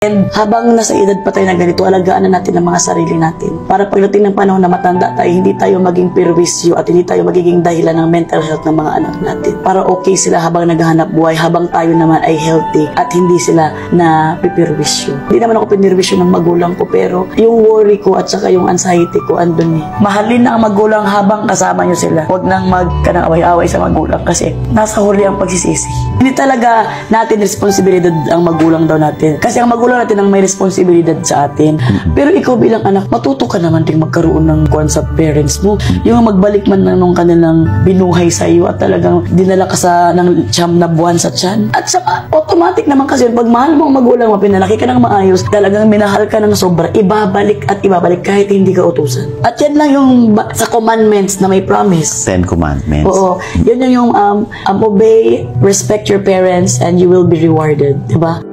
And habang nasa edad pa tayo na ganito, alagaan na natin ang mga sarili natin. Para pagdating ng panahon na matanda tayo, hindi tayo maging perwisyo at hindi tayo magiging dahilan ng mental health ng mga anak natin. Para okay sila habang naghahanap buhay, habang tayo naman ay healthy at hindi sila na pipirwisyo. Hindi naman ako pinirwisyo ng magulang ko, pero yung worry ko at saka yung anxiety ko andun eh. Mahalin na ang magulang habang kasama nyo sila. Huwag nang magkanang-away-away sa magulang kasi nasa huli ang pagsisisi. Hindi talaga natin responsibilidad ang magulang daw natin. Kasi ang magulang natin ang may responsibilidad sa atin. Pero ikaw bilang anak, matuto ka naman ding magkaroon ng kuwan sa parents mo. Yung magbalik man lang nung kanilang binuhay sa iyo at talagang dinala ka sa ng siyam na buwan sa tiyan. At saka, automatic naman kasi pag mahal mo ang magulang mo, pinalaki ka ng maayos, talagang minahal ka ng sobra, ibabalik at ibabalik kahit hindi ka utusan. At yan lang yung sa commandments na may promise. 10 commandments. Oo. Yun yung obey, respect your parents, and you will be rewarded. Diba?